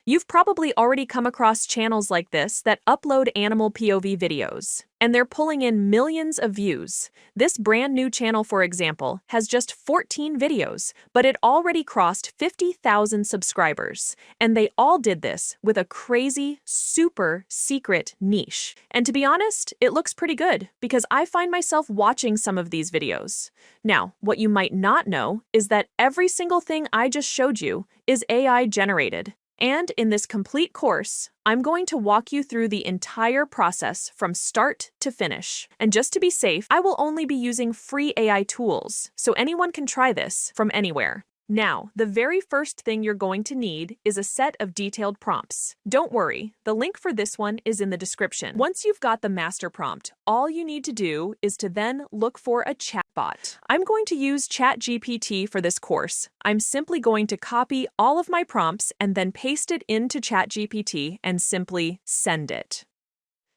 You've probably already come across channels like this that upload animal POV videos, and they're pulling in millions of views. This brand new channel, for example, has just 14 videos, but it already crossed 50,000 subscribers. And they all did this with a crazy, super secret niche. And to be honest, it looks pretty good because I find myself watching some of these videos. Now, what you might not know is that every single thing I just showed you is AI generated. And in this complete course, I'm going to walk you through the entire process from start to finish. And just to be safe, I will only be using free AI tools, so anyone can try this from anywhere. Now, the very first thing you're going to need is a set of detailed prompts. Don't worry, the link for this one is in the description. Once you've got the master prompt, all you need to do is to then look for a chatbot. I'm going to use ChatGPT for this course. I'm simply going to copy all of my prompts and then paste it into ChatGPT and simply send it.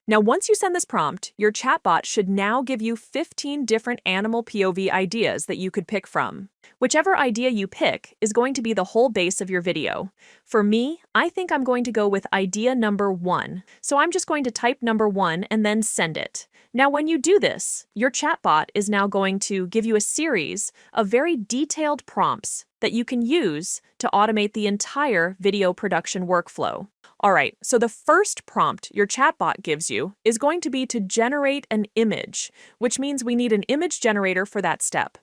Now, once you send this prompt, your chatbot should now give you 15 different animal POV ideas that you could pick from. Whichever idea you pick is going to be the whole base of your video. For me, I think I'm going to go with idea number 1. So I'm just going to type number 1 and then send it. Now, when you do this, your chatbot is now going to give you a series of very detailed prompts that you can use to automate the entire video production workflow. All right, so the first prompt your chatbot gives you is going to be to generate an image, which means we need an image generator for that step.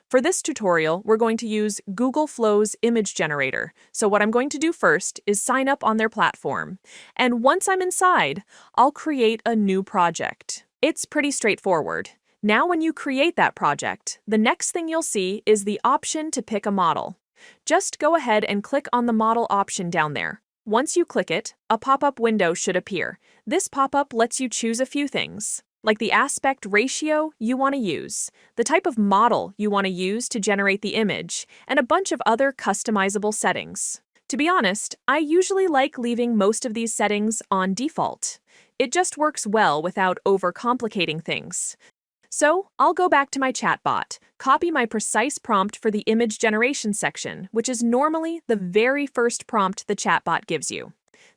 For this tutorial, we're going to use Google Flow's image generator. So what I'm going to do first is sign up on their platform. And once I'm inside, I'll create a new project. It's pretty straightforward. Now when you create that project, the next thing you'll see is the option to pick a model. Just go ahead and click on the model option down there. Once you click it, a pop-up window should appear. This pop-up lets you choose a few things, like the aspect ratio you want to use, the type of model you want to use to generate the image, and a bunch of other customizable settings. To be honest, I usually like leaving most of these settings on default. It just works well without overcomplicating things. So I'll go back to my chatbot, copy my precise prompt for the image generation section, which is normally the very first prompt the chatbot gives you.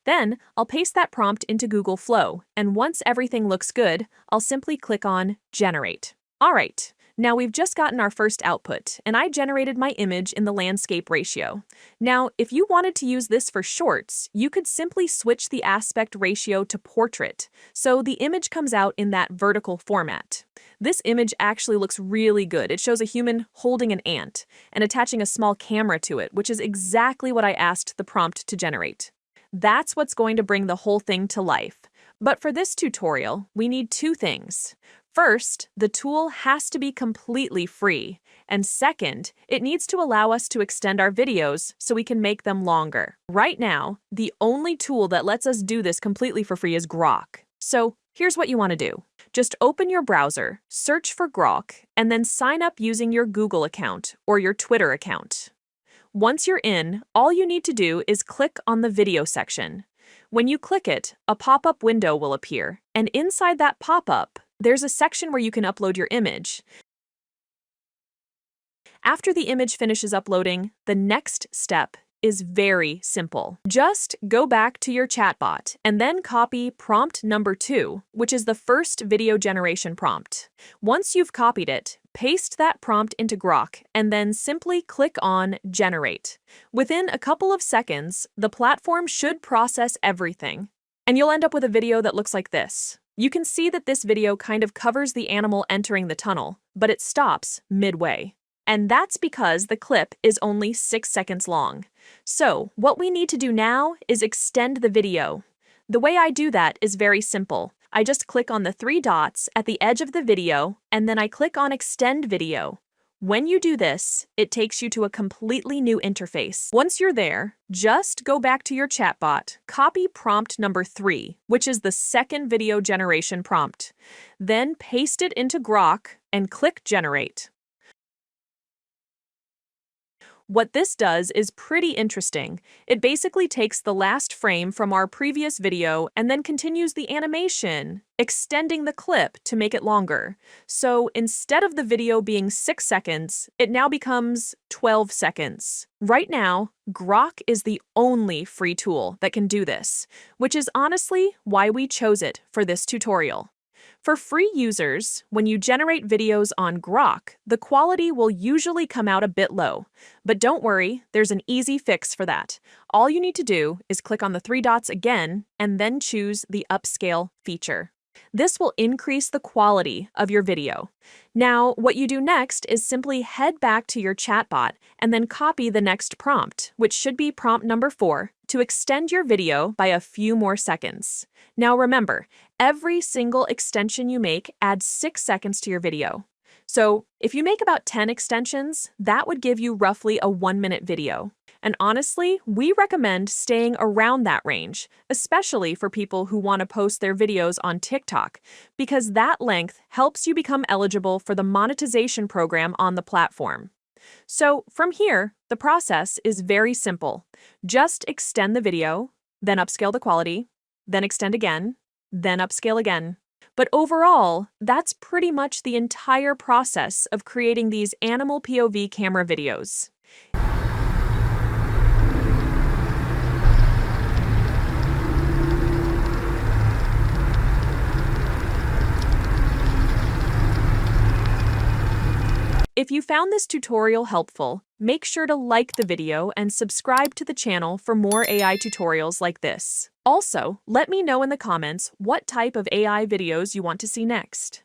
Then I'll paste that prompt into Google Flow, and once everything looks good, I'll simply click on Generate. All right, now we've just gotten our first output, and I generated my image in the landscape ratio. Now, if you wanted to use this for shorts, you could simply switch the aspect ratio to portrait, so the image comes out in that vertical format. This image actually looks really good. It shows a human holding an ant and attaching a small camera to it, which is exactly what I asked the prompt to generate. That's what's going to bring the whole thing to life. But for this tutorial, we need two things. First, the tool has to be completely free. And second, it needs to allow us to extend our videos so we can make them longer. Right now, the only tool that lets us do this completely for free is Grok. So here's what you want to do. Just open your browser, search for Grok, and then sign up using your Google account or your Twitter account. Once you're in, all you need to do is click on the video section. When you click it, a pop-up window will appear, and inside that pop-up, there's a section where you can upload your image. After the image finishes uploading, the next step is very simple. Just go back to your chatbot and then copy prompt number 2, which is the first video generation prompt. Once you've copied it, paste that prompt into Grok and then simply click on Generate. Within a couple of seconds, the platform should process everything, and you'll end up with a video that looks like this. You can see that this video kind of covers the animal entering the tunnel, but it stops midway. And that's because the clip is only 6 seconds long. So what we need to do now is extend the video. The way I do that is very simple. I just click on the 3 dots at the edge of the video, and then I click on Extend Video. When you do this, it takes you to a completely new interface. Once you're there, just go back to your chatbot, copy prompt number 3, which is the second video generation prompt. Then paste it into Grok and click Generate. What this does is pretty interesting. It basically takes the last frame from our previous video and then continues the animation, extending the clip to make it longer. So instead of the video being 6 seconds, it now becomes 12 seconds. Right now, Grok is the only free tool that can do this, which is honestly why we chose it for this tutorial. For free users, when you generate videos on Grok, the quality will usually come out a bit low. But don't worry, there's an easy fix for that. All you need to do is click on the 3 dots again and then choose the Upscale feature. This will increase the quality of your video. Now, what you do next is simply head back to your chatbot and then copy the next prompt, which should be prompt number 4, to extend your video by a few more seconds. Now remember, every single extension you make adds 6 seconds to your video. So if you make about 10 extensions, that would give you roughly a 1-minute video. And honestly, we recommend staying around that range, especially for people who want to post their videos on TikTok, because that length helps you become eligible for the monetization program on the platform. So from here, the process is very simple. Just extend the video, then upscale the quality, then extend again, then upscale again. But overall, that's pretty much the entire process of creating these animal POV camera videos. If you found this tutorial helpful, make sure to like the video and subscribe to the channel for more AI tutorials like this. Also, let me know in the comments what type of AI videos you want to see next.